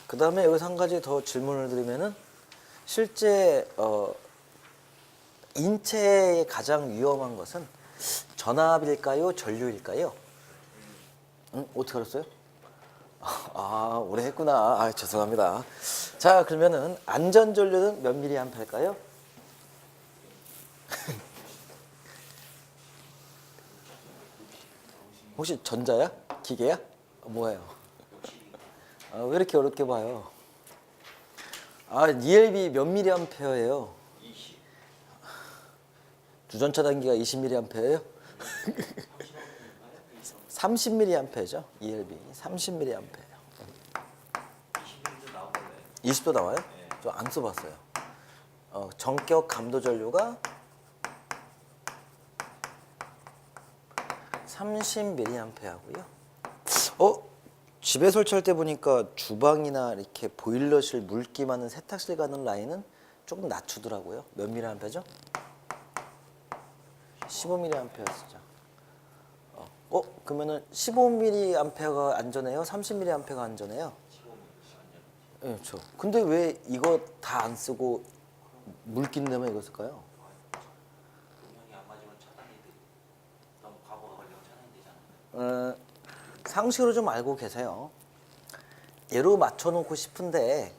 그 다음에 여기서 한 가지 더 질문을 드리면은 실제 인체에 가장 위험한 것은 전압일까요? 전류일까요? 응? 어떻게 알았어요? 아, 오래 했구나. 아, 죄송합니다. 자, 그러면은 안전전류는 몇 mA일까요? 혹시 전자야? 기계야? 뭐예요? 아, 왜 이렇게 어렵게 봐요? 아, ELB 몇 mA예요? 주전차 단기가 20mA예요? 30mA죠. ELB 30mA. 20도 나와요? 저 안 써봤어요. 전격 감도 전류가 30mA고요. 집에 설치할 때 보니까 주방이나 이렇게 보일러실 물기 많은 세탁실 가는 라인은 조금 낮추더라고요. 몇 mA죠? 15mA였죠. 그러면은 15mA가 안전해요? 30mA가 안전해요? 예, 그렇죠. 근데 왜 이거 다 안 쓰고 물기 있는 데만 이거 쓸까요? 상식으로 좀 알고 계세요. 얘로 맞춰놓고 싶은데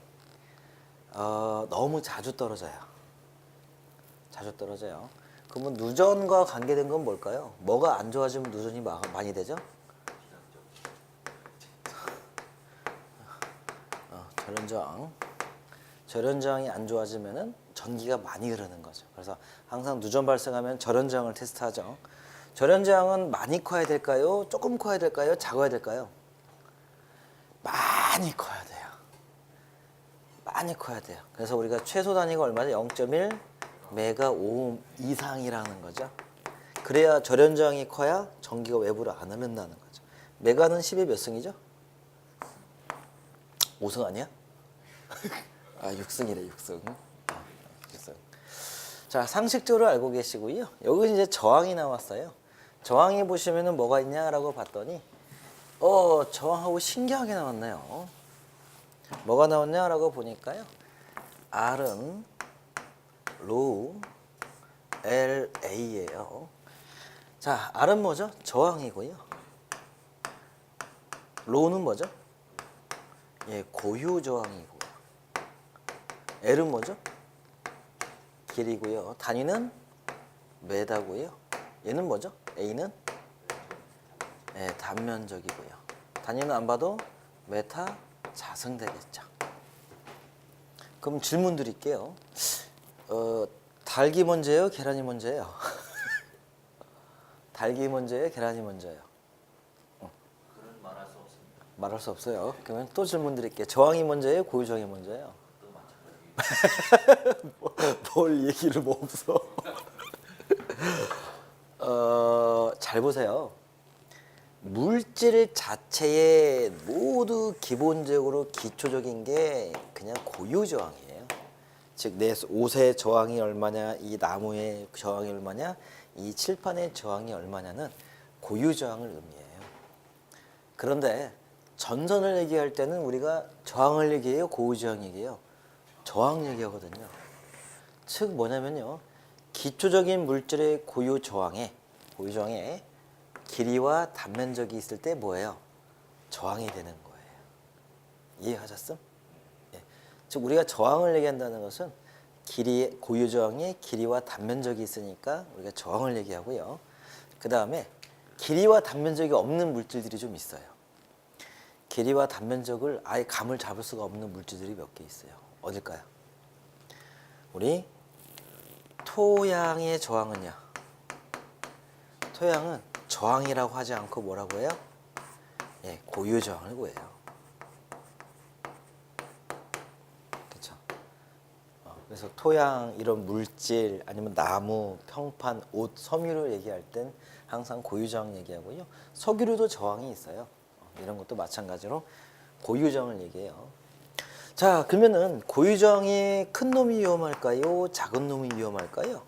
너무 자주 떨어져요. 자주 떨어져요. 그러면 누전과 관계된 건 뭘까요? 뭐가 안 좋아지면 누전이 많이 되죠? 절연저항. 절연저항이 안 좋아지면은 전기가 많이 흐르는 거죠. 그래서 항상 누전 발생하면 절연저항을 테스트하죠. 절연저항은 많이 커야 될까요? 조금 커야 될까요? 작아야 될까요? 많이 커야 돼요. 많이 커야 돼요. 그래서 우리가 최소 단위가 얼마죠? 0.1 메가오hm 이상이라는 거죠. 그래야 절연저항이 커야 전기가 외부로 안 흐른다는 거죠. 메가는 10의 몇 승이죠? 5승 아니야? 아, 6승이래, 6승. 6승. 자, 상식적으로 알고 계시고요. 여기 이제 저항이 나왔어요. 저항이 보시면은 뭐가 있냐라고 봤더니 저항하고 신기하게 나왔네요. 뭐가 나왔냐라고 보니까요. R은 로우 LA예요. 자, R은 뭐죠? 저항이고요. 로우는 뭐죠? 예, 고유 저항이고요. L은 뭐죠? 길이고요. 단위는 메다고요. 얘는 뭐죠? A는 단면적이고요. 단위는 안 봐도 메타 자승 되겠죠. 그럼 질문 드릴게요. 닭이 먼저예요? 계란이 먼저예요? 닭이 먼저예요? 계란이 먼저예요? 그런 말할 수 없습니다. 말할 수 없어요. 그러면 또 질문 드릴게요. 저항이 먼저예요? 고유 저항이 먼저예요? 또 마찬가지. 뭘 얘기를 뭐 없어. 잘 보세요. 물질 자체에 모두 기본적으로 기초적인 게 그냥 고유 저항이에요. 즉 내 옷의 저항이 얼마냐, 이 나무의 저항이 얼마냐, 이 칠판의 저항이 얼마냐는 고유 저항을 의미해요. 그런데 전선을 얘기할 때는 우리가 저항을 얘기해요, 고유 저항 얘기해요? 저항 얘기하거든요. 즉 뭐냐면요, 기초적인 물질의 고유 저항에 길이와 단면적이 있을 때 뭐예요? 저항이 되는 거예요. 이해하셨음? 예. 즉 우리가 저항을 얘기한다는 것은 고유 저항에 길이와 단면적이 있으니까 우리가 저항을 얘기하고요. 그 다음에 길이와 단면적이 없는 물질들이 좀 있어요. 길이와 단면적을 아예 감을 잡을 수가 없는 물질들이 몇 개 있어요. 어딜까요? 우리 토양의 저항은요. 토양은 저항이라고 하지 않고 뭐라고 해요? 예, 고유 저항을 구해요. 그렇죠? 그래서 토양 이런 물질 아니면 나무, 평판, 옷, 섬유를 얘기할 땐 항상 고유 저항 얘기하고요. 석유류도 저항이 있어요. 이런 것도 마찬가지로 고유 저항을 얘기해요. 자, 그러면은 고유 저항이 큰 놈이 위험할까요? 작은 놈이 위험할까요?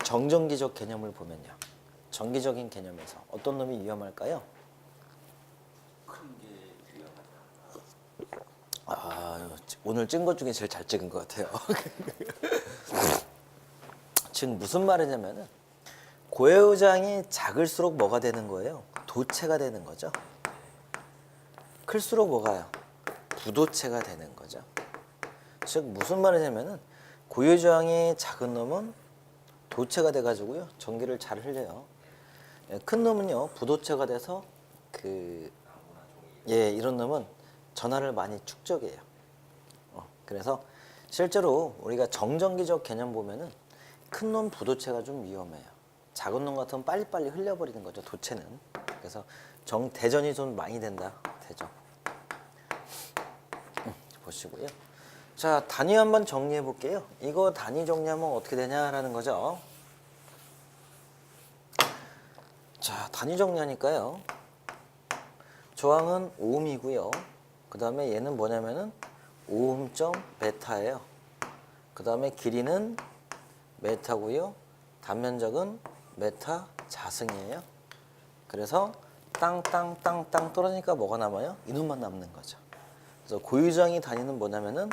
정전기적 개념을 보면요. 정기적인 개념에서 어떤 놈이 위험할까요? 큰 게 위험하다. 오늘 찍은 것 중에 제일 잘 찍은 것 같아요. 지금 무슨 말이냐면은 고해오장이 작을수록 뭐가 되는 거예요? 도체가 되는 거죠. 클수록 뭐가요? 부도체가 되는 거죠. 즉 무슨 말이냐면은 고유저항이 작은 놈은 도체가 돼가지고요 전기를 잘 흘려요. 큰 놈은요 부도체가 돼서 이런 놈은 전하를 많이 축적해요. 그래서 실제로 우리가 정전기적 개념 보면은 큰 놈 부도체가 좀 위험해요. 작은 놈 같으면 빨리빨리 흘려버리는 거죠 도체는. 그래서 대전이 좀 많이 된다. 대전. 보시고요. 자, 단위 한번 정리해 볼게요. 이거 단위 정리하면 어떻게 되냐라는 거죠. 자, 단위 정리하니까요. 저항은 오음이고요. 그 다음에 얘는 뭐냐면은 오음점 메타예요. 그 다음에 길이는 메타고요. 단면적은 메타 자승이에요. 그래서 땅땅땅땅 떨어지니까 뭐가 남아요? 이놈만 남는 거죠. 그래서 고유저항이 단위는 뭐냐면은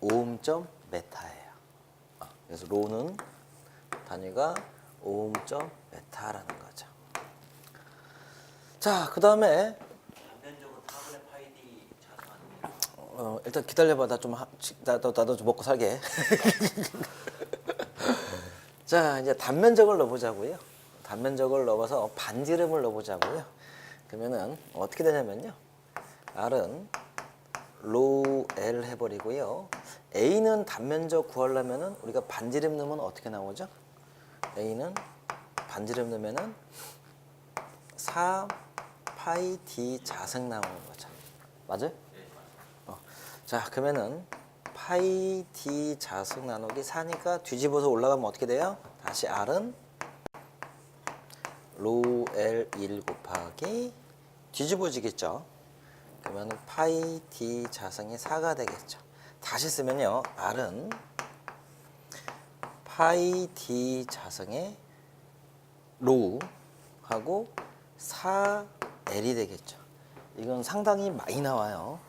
오음점 메타예요. 그래서 로는 단위가 오음점 메타라는 거죠. 자, 그 다음에 단면적은 4분의 파이 d 자수 아닙니까? 일단 기다려봐. 나도 좀 먹고 살게. 자, 이제 단면적을 넣어보자고요. 단면적을 넣어서 반지름을 넣어보자고요. 그러면은 어떻게 되냐면요. R은 로 L 해버리고요. A는 단면적 구하려면은 우리가 반지름 넣으면 어떻게 나오죠? A는 반지름 넣으면은 4 파이 D 자승 나오는 거죠. 맞아요? 자, 그러면은 파이 D 자승 나누기 4니까 뒤집어서 올라가면 어떻게 돼요? 다시 R은 로 L 1 곱하기 뒤집어지겠죠. 그러면 파이 D 자승이 4가 되겠죠. 다시 쓰면요. R은 파이 D 자승의 로하고 4L이 되겠죠. 이건 상당히 많이 나와요.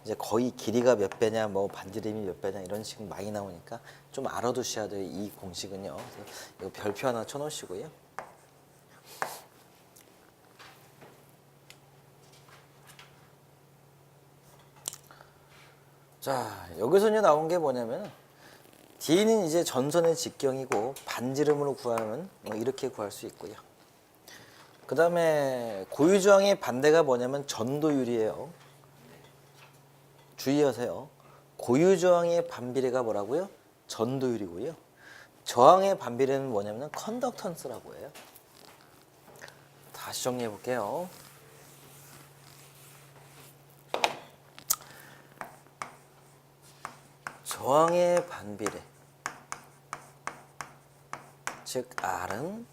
이제 거의 길이가 몇 배냐, 뭐 반지름이 몇 배냐 이런 식으로 많이 나오니까 좀 알아두셔야 돼요. 이 공식은요. 그래서 이거 별표 하나 쳐놓으시고요. 자, 여기서 이제 나온 게 뭐냐면 D는 이제 전선의 직경이고 반지름으로 구하면 이렇게 구할 수 있고요. 그 다음에 고유저항의 반대가 뭐냐면 전도율이에요. 주의하세요. 고유저항의 반비례가 뭐라고요? 전도율이고요. 저항의 반비례는 뭐냐면 컨덕턴스라고 해요. 다시 정리해 볼게요. 저항의 반비례, 즉 R은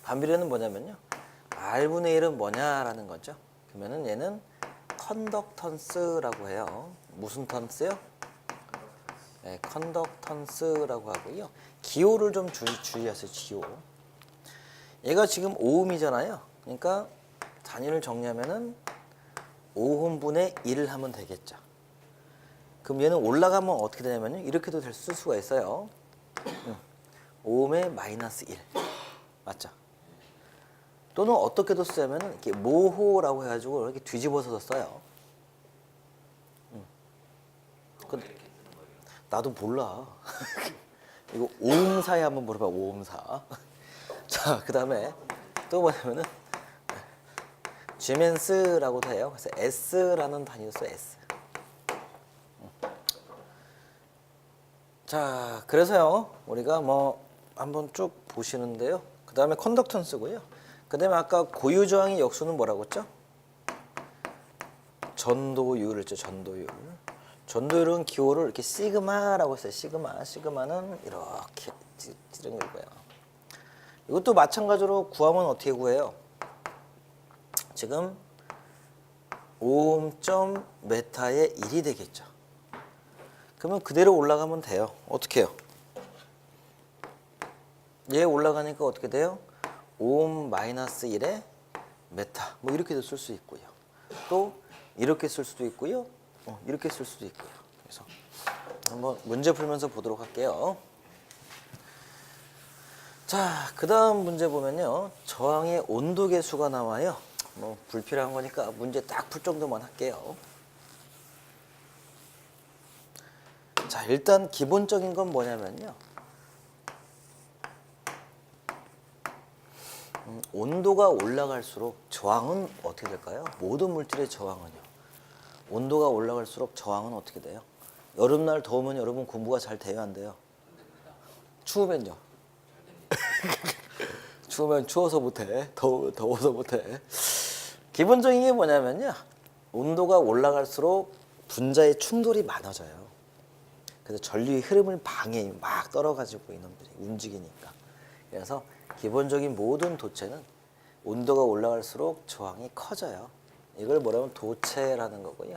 반비례는 뭐냐면요. R분의 1은 뭐냐라는 거죠. 그러면은 얘는 컨덕턴스라고 해요. 무슨 턴스요? 네, 컨덕턴스라고 하고요. 기호를 좀 주의하세요. 기호. 얘가 지금 오음이잖아요. 그러니까 단위를 정리하면은 5옴분의 1을 하면 되겠죠. 그럼 얘는 올라가면 어떻게 되냐면요. 이렇게도 쓸 수가 있어요. 5옴의 마이너스 1. 맞죠? 또는 어떻게도 쓰냐면은 이렇게 모호라고 해가지고 이렇게 뒤집어서 써요. 나도 몰라. 이거 오음사에 한번 물어봐. 오음사. 자, 그 다음에 또 뭐냐면은 지멘스라고도 해요. 그래서 S라는 단위로 써요. S. 자, 그래서요 우리가 뭐 한번 쭉 보시는데요. 그 다음에 컨덕턴스고요. 그 다음에 아까 고유저항의 역수는 뭐라고 했죠? 전도율을 했죠. 전도율. 전도율은 기호를 이렇게 시그마라고 했어요. 시그마는 이렇게 찌른 거고요. 이것도 마찬가지로 구하면 어떻게 구해요? 지금 오음점 메타의 1이 되겠죠. 그러면 그대로 올라가면 돼요. 어떻게 해요? 얘 올라가니까 어떻게 돼요? 오음 마이너스 1에 메타. 뭐 이렇게도 쓸 수 있고요. 또 이렇게 쓸 수도 있고요. 이렇게 쓸 수도 있고요. 그래서 한번 문제 풀면서 보도록 할게요. 자, 그 다음 문제 보면요. 저항의 온도 계수가 나와요. 뭐 불필요한 거니까 문제 딱 풀 정도만 할게요. 자, 일단 기본적인 건 뭐냐면요. 온도가 올라갈수록 저항은 어떻게 될까요? 모든 물질의 저항은요. 온도가 올라갈수록 저항은 어떻게 돼요? 여름날 더우면 여러분 공부가 잘 돼요, 안 돼요? 추우면요? 추우면 추워서 못해. 더워서 못해. 기본적인 게 뭐냐면요. 온도가 올라갈수록 분자의 충돌이 많아져요. 그래서 전류의 흐름을 방해, 막 떨어가지고 이놈들이 움직이니까. 그래서 기본적인 모든 도체는 온도가 올라갈수록 저항이 커져요. 이걸 뭐라면 도체라는 거고요.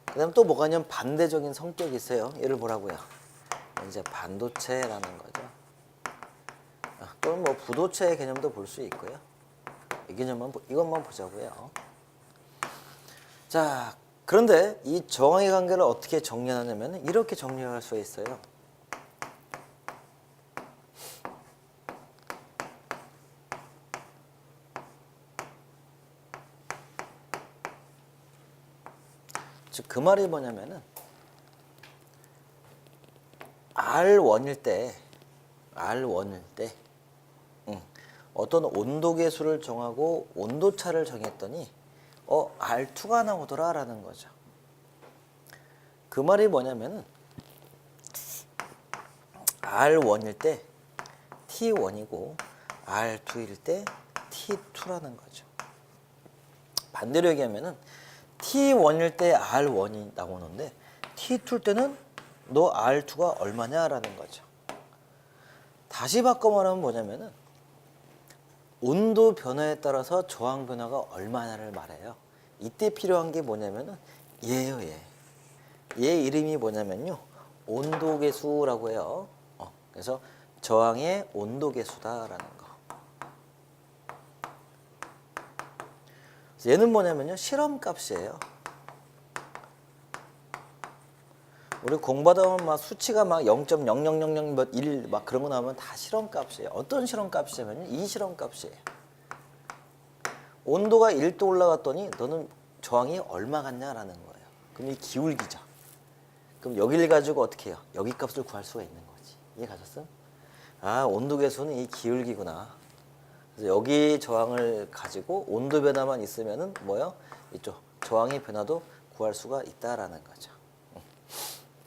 그 다음 또 뭐가 있냐면 반대적인 성격이 있어요. 얘를 뭐라고요? 이제 반도체라는 거죠. 또는 뭐 부도체의 개념도 볼 수 있고요. 이 개념만, 이것만 보자고요. 자, 그런데 이 저항의 관계를 어떻게 정리하냐면 이렇게 정리할 수 있어요. 즉 그 말이 뭐냐면은 R1일 때 어떤 온도 계수를 정하고 온도차를 정했더니 R2가 나오더라라는 거죠. 그 말이 뭐냐면은 R1일 때 T1이고 R2일 때 T2라는 거죠. 반대로 얘기하면은 T1일 때 R1이 나오는데 T2일 때는 너 R2가 얼마냐라는 거죠. 다시 바꿔 말하면 뭐냐면은 온도 변화에 따라서 저항 변화가 얼마냐를 말해요. 이때 필요한 게 뭐냐면은 얘예요, 얘. 얘 이름이 뭐냐면요. 온도 계수라고 해요. 그래서 저항의 온도 계수다라는 거. 얘는 뭐냐면요. 실험 값이에요. 우리 공부하다 보면 막 수치가 막 0.0000 몇 1 막 그런 거 나오면 다 실험 값이에요. 어떤 실험 값이냐면 이 실험 값이에요. 온도가 1도 올라갔더니 너는 저항이 얼마 같냐라는 거예요. 그럼 이 기울기죠. 그럼 여기를 가지고 어떻게 해요? 여기 값을 구할 수가 있는 거지. 이해 가셨어? 아, 온도 계수는 이 기울기구나. 그래서 여기 저항을 가지고 온도 변화만 있으면은 뭐요? 이쪽 저항의 변화도 구할 수가 있다라는 거죠.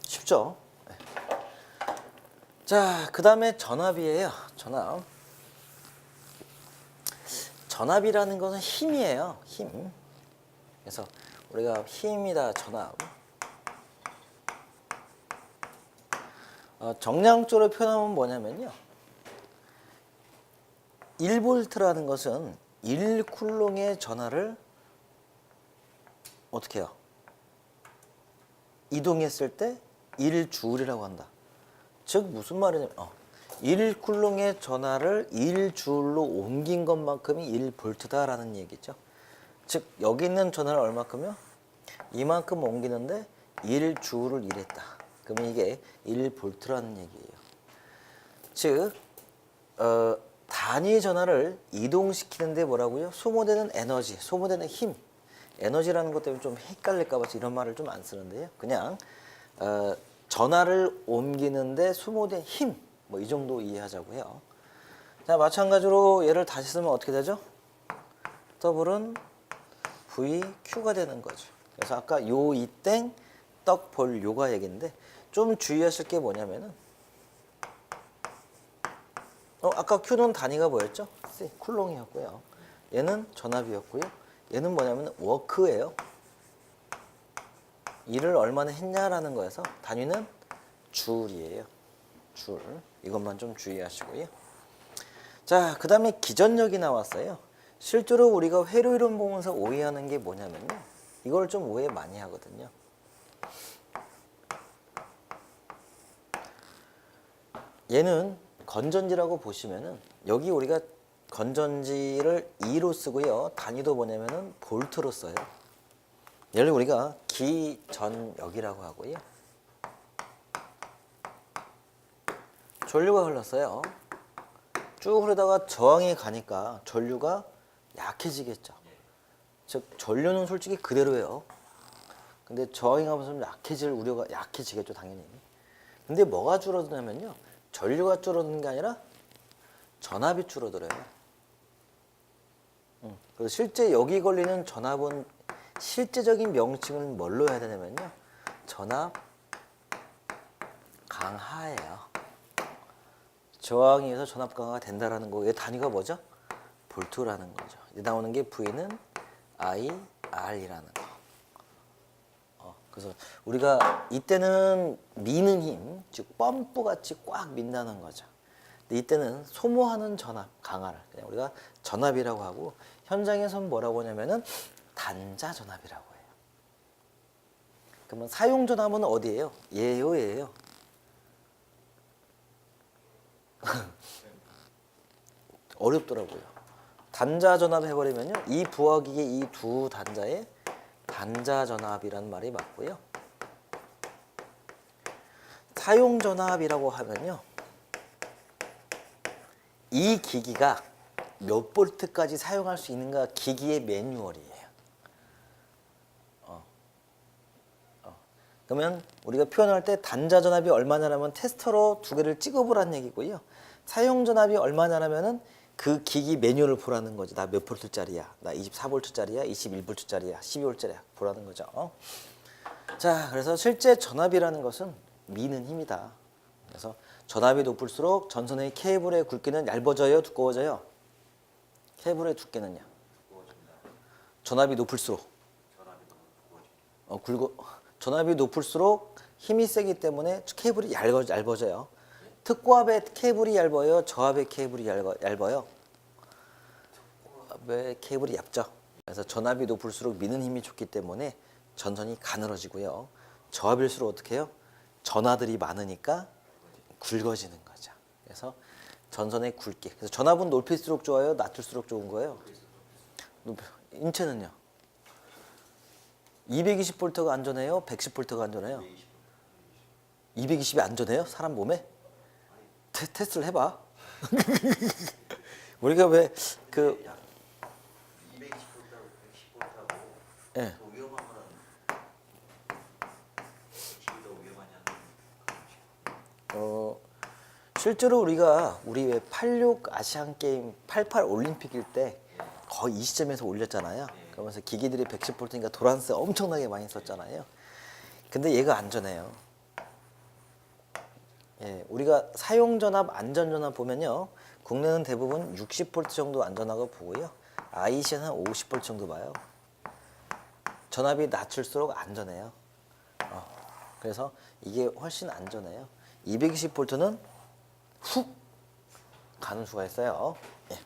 쉽죠? 네. 자, 그 다음에 전압이에요. 전압. 전압이라는 것은 힘이에요. 힘. 그래서 우리가 힘이다, 전압. 정량적으로 표현하면 뭐냐면요. 1볼트라는 것은 1쿨롱의 전하를 어떻게 해요? 이동했을 때 1주울이라고 한다. 즉 무슨 말이냐면 1쿨롱의 전하를 1주울로 옮긴 것만큼이 1볼트다라는 얘기죠. 즉 여기 있는 전하를 얼마큼요? 이만큼 옮기는데 1주울을 일했다. 그러면 이게 1볼트라는 얘기예요. 즉 단위 전하를 이동시키는데 뭐라고요? 소모되는 에너지, 소모되는 힘. 에너지라는 것 때문에 좀 헷갈릴까 봐서 이런 말을 좀 안 쓰는데요. 그냥 전하를 옮기는데 소모된 힘. 뭐 이 정도 이해하자고요. 자, 마찬가지로 얘를 다시 쓰면 어떻게 되죠? 더블은 VQ가 되는 거죠. 그래서 아까 요 이땡 떡 볼 요가 얘기인데 좀 주의하실 게 뭐냐면은 아까 Q는 단위가 뭐였죠? 쿨롱이었고요. 얘는 전압이었고요. 얘는 뭐냐면 워크예요. 일을 얼마나 했냐라는 거에서 단위는 줄이에요. 줄. 이것만 좀 주의하시고요. 자, 그 다음에 기전력이 나왔어요. 실제로 우리가 회로 이론 보면서 오해하는 게 뭐냐면요. 이걸 좀 오해 많이 하거든요. 얘는 건전지라고 보시면은 여기 우리가 건전지를 E로 쓰고요. 단위도 뭐냐면은 볼트로 써요. 예를 우리가 기전역이라고 하고요. 전류가 흘렀어요. 쭉 흐르다가 저항에 가니까 전류가 약해지겠죠. 즉 전류는 솔직히 그대로예요. 근데 저항에 가면서 좀 약해질 우려가 약해지겠죠, 당연히. 근데 뭐가 줄어드냐면요, 전류가 줄어드는 게 아니라 전압이 줄어들어요. 그래서 실제 여기 걸리는 전압은 실제적인 명칭을 뭘로 해야 되냐면요, 전압 강하예요. 저항에 의해서 전압 강화가 된다라는 거의 단위가 뭐죠? 볼트라는 거죠. 이제 나오는 게 V는 IR이라는 거. 그래서 우리가 이때는 미는 힘, 즉 펌프 같이 꽉 민다는 거죠. 근데 이때는 소모하는 전압 강화를 그냥 우리가 전압이라고 하고, 현장에서는 뭐라고 하냐면은 단자 전압이라고 해요. 그러면 사용 전압은 어디예요? 얘예요. 어렵더라고요. 단자 전압 해버리면요, 이 부하기의 이 두 단자의 단자 전압이라는 말이 맞고요. 사용 전압이라고 하면요, 이 기기가 몇 볼트까지 사용할 수 있는가 기기의 매뉴얼이에요. 그러면 우리가 표현할 때 단자 전압이 얼마냐라면 테스터로 두 개를 찍어보라는 얘기고요. 사용 전압이 얼마냐라면은 그 기기 매뉴얼을 보라는 거죠. 나 몇 볼트짜리야, 나 24볼트짜리야, 21볼트짜리야, 12볼트짜리야 보라는 거죠. 자, 그래서 실제 전압이라는 것은 미는 힘이다. 그래서 전압이 높을수록 전선의 케이블의 굵기는 얇아져요, 두꺼워져요? 케이블의 두께는요? 전압이 높을수록 전압이 높을수록 힘이 세기 때문에 케이블이 얇아져요. 특고압의 케이블이 얇아요, 저압의 케이블이 얇아요? 특고압의 케이블이 얇죠. 그래서 전압이 높을수록 미는 힘이 좋기 때문에 전선이 가늘어지고요. 저압일수록 어떻게 해요? 전하들이 많으니까 굵어지는 거죠. 그래서 전선의 굵기. 그래서 전압은 높일수록 좋아요, 낮을수록 좋은 거예요? 인체는요? 220볼트가 안전해요? 110볼트가 안전해요? 220이 안전해요? 사람 몸에? 테스트를 해봐. 우리가 왜 그 220볼트하고 110볼트하고 예. 더 위험한 거는 더 위험하지 않나? 실제로 우리 왜 86 아시안 게임 88 올림픽일 때 거의 이 시점에서 올렸잖아요. 그러면서 기기들이 110볼트니까 도란스 엄청나게 많이 썼잖아요. 근데 얘가 안전해요. 예, 우리가 사용 전압, 안전 전압 보면요, 국내는 대부분 60볼트 정도 안전하고 보고요, IEC는 50볼트 정도 봐요. 전압이 낮을수록 안전해요. 그래서 이게 훨씬 안전해요. 220볼트는 훅 가는 수가 있어요. 예.